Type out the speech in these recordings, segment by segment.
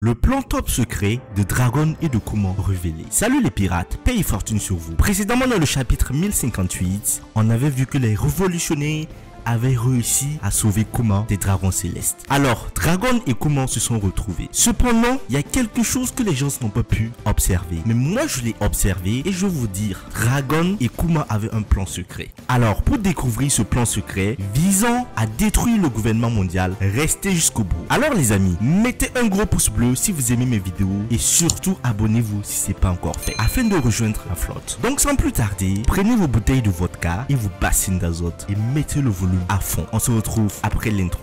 Le plan top secret de Dragon et de Kuma révélé. Salut les pirates, paix et fortune sur vous. Précédemment dans le chapitre 1058, on avait vu que les révolutionnaires avaient réussi à sauver Kuma des dragons célestes. Alors, Dragon et Kuma se sont retrouvés. Cependant, il y a quelque chose que les gens n'ont pas pu observer. Mais moi, je l'ai observé et je vais vous dire, Dragon et Kuma avaient un plan secret. Alors, pour découvrir ce plan secret visant à détruire le gouvernement mondial, restez jusqu'au bout. Alors les amis, mettez un gros pouce bleu si vous aimez mes vidéos et surtout abonnez-vous si ce n'est pas encore fait afin de rejoindre la flotte. Donc sans plus tarder, prenez vos bouteilles de vodka et vos bassines d'azote et mettez le volume à fond. On se retrouve après l'intro.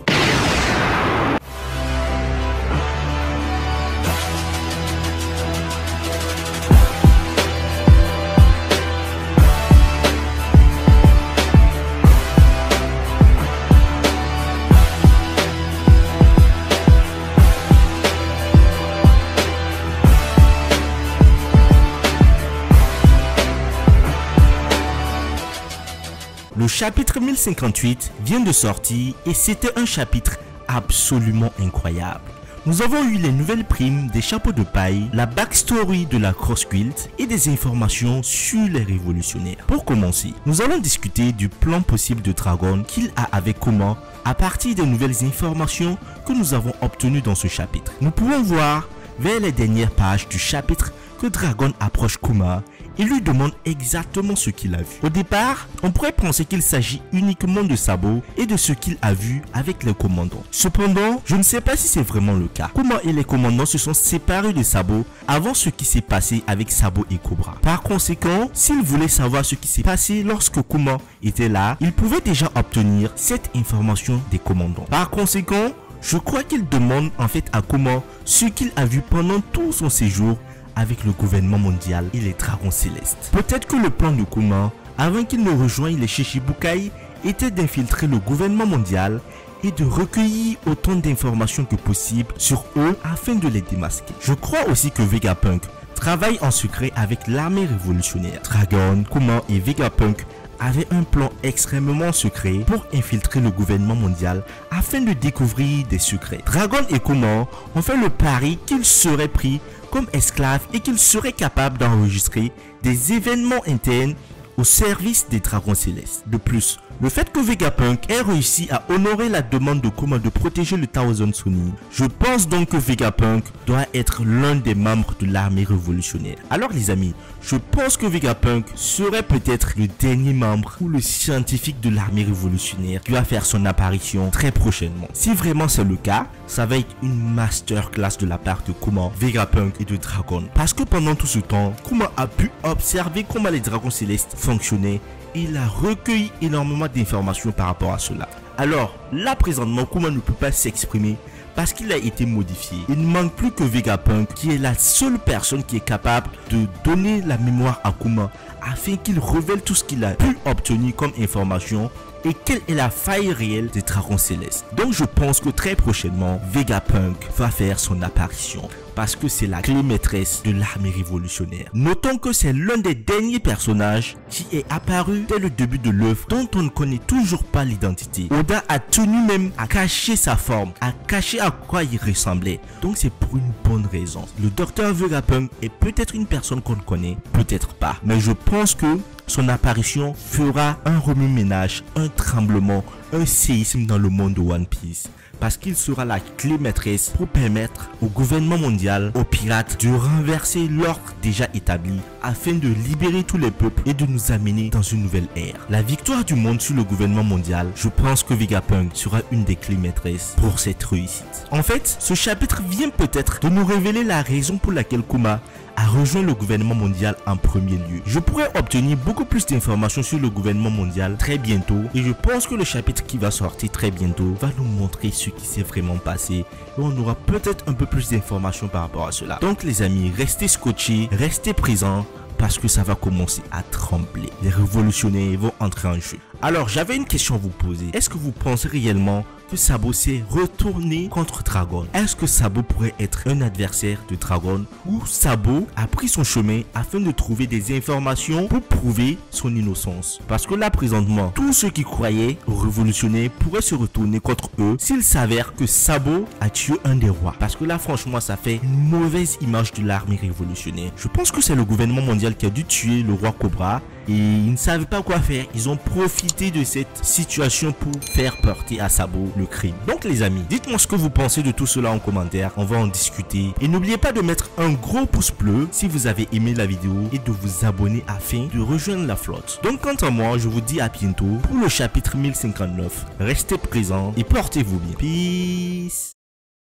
Le chapitre 1058 vient de sortir et c'était un chapitre absolument incroyable. Nous avons eu les nouvelles primes des chapeaux de paille, la backstory de la Cross Guild et des informations sur les révolutionnaires. Pour commencer, nous allons discuter du plan possible de Dragon qu'il a avec Kuma à partir des nouvelles informations que nous avons obtenues dans ce chapitre. Nous pouvons voir vers les dernières pages du chapitre que Dragon approche Kuma et lui demande exactement ce qu'il a vu. Au départ, on pourrait penser qu'il s'agit uniquement de Sabo et de ce qu'il a vu avec les commandants. Cependant, je ne sais pas si c'est vraiment le cas. Kuma et les commandants se sont séparés de Sabo avant ce qui s'est passé avec Sabo et Cobra. Par conséquent, s'il voulait savoir ce qui s'est passé lorsque Kuma était là, il pouvait déjà obtenir cette information des commandants. Par conséquent, je crois qu'il demande en fait à Kuma ce qu'il a vu pendant tout son séjour avec le gouvernement mondial et les dragons célestes. Peut-être que le plan de Kuma, avant qu'il ne rejoigne les Shichibukai, était d'infiltrer le gouvernement mondial et de recueillir autant d'informations que possible sur eux afin de les démasquer. Je crois aussi que Vegapunk travaille en secret avec l'armée révolutionnaire. Dragon, Kuma et Vegapunk avaient un plan extrêmement secret pour infiltrer le gouvernement mondial afin de découvrir des secrets. Dragon et Kuma ont fait le pari qu'ils seraient pris comme esclaves et qu'ils seraient capables d'enregistrer des événements internes au service des dragons célestes. De plus, le fait que Vegapunk ait réussi à honorer la demande de Kuma de protéger le Thousand Sunny, je pense donc que Vegapunk doit être l'un des membres de l'armée révolutionnaire. Alors les amis, je pense que Vegapunk serait peut-être le dernier membre ou le scientifique de l'armée révolutionnaire qui va faire son apparition très prochainement. Si vraiment c'est le cas, ça va être une masterclass de la part de Kuma, Vegapunk et de Dragon. Parce que pendant tout ce temps, Kuma a pu observer comment les dragons célestes fonctionnaient. Il a recueilli énormément d'informations par rapport à cela. Alors, là présentement, Kuma ne peut pas s'exprimer parce qu'il a été modifié. Il ne manque plus que Vegapunk qui est la seule personne qui est capable de donner la mémoire à Kuma afin qu'il révèle tout ce qu'il a pu obtenir comme information et quelle est la faille réelle des dragons célestes. Donc je pense que très prochainement, Vegapunk va faire son apparition parce que c'est la clé maîtresse de l'armée révolutionnaire. Notons que c'est l'un des derniers personnages qui est apparu dès le début de l'œuvre dont on ne connaît toujours pas l'identité. Oda a tenu même à cacher sa forme, à cacher à quoi il ressemblait. Donc c'est pour une bonne raison. Le docteur Vegapunk est peut-être une personne qu'on ne connaît, peut-être pas. Mais je pense que son apparition fera un remue-ménage, un tremblement, un séisme dans le monde de One Piece. Parce qu'il sera la clé maîtresse pour permettre au gouvernement mondial, aux pirates, de renverser l'ordre déjà établi afin de libérer tous les peuples et de nous amener dans une nouvelle ère. La victoire du monde sur le gouvernement mondial, je pense que Vegapunk sera une des clés maîtresses pour cette réussite. En fait, ce chapitre vient peut-être de nous révéler la raison pour laquelle Kuma a rejoint le gouvernement mondial en premier lieu. Je pourrais obtenir beaucoup plus d'informations sur le gouvernement mondial très bientôt et je pense que le chapitre qui va sortir très bientôt va nous montrer ce qui s'est vraiment passé et on aura peut-être un peu plus d'informations par rapport à cela. Donc les amis, restez scotchés, restez présents parce que ça va commencer à trembler. Les révolutionnaires vont entrer en jeu. Alors j'avais une question à vous poser. Est-ce que vous pensez réellement que Sabo s'est retourné contre Dragon. Est-ce que Sabo pourrait être un adversaire de Dragon ou Sabo a pris son chemin afin de trouver des informations pour prouver son innocence? Parce que là présentement, tous ceux qui croyaient aux révolutionnaires pourraient se retourner contre eux s'il s'avère que Sabo a tué un des rois. Parce que là franchement ça fait une mauvaise image de l'armée révolutionnaire. Je pense que c'est le gouvernement mondial qui a dû tuer le roi Cobra et ils ne savaient pas quoi faire. Ils ont profité de cette situation pour faire porter à Sabo le crime. Donc les amis, dites-moi ce que vous pensez de tout cela en commentaire. On va en discuter. Et n'oubliez pas de mettre un gros pouce bleu si vous avez aimé la vidéo et de vous abonner afin de rejoindre la flotte. Donc quant à moi, je vous dis à bientôt pour le chapitre 1059. Restez présents et portez-vous bien. Peace.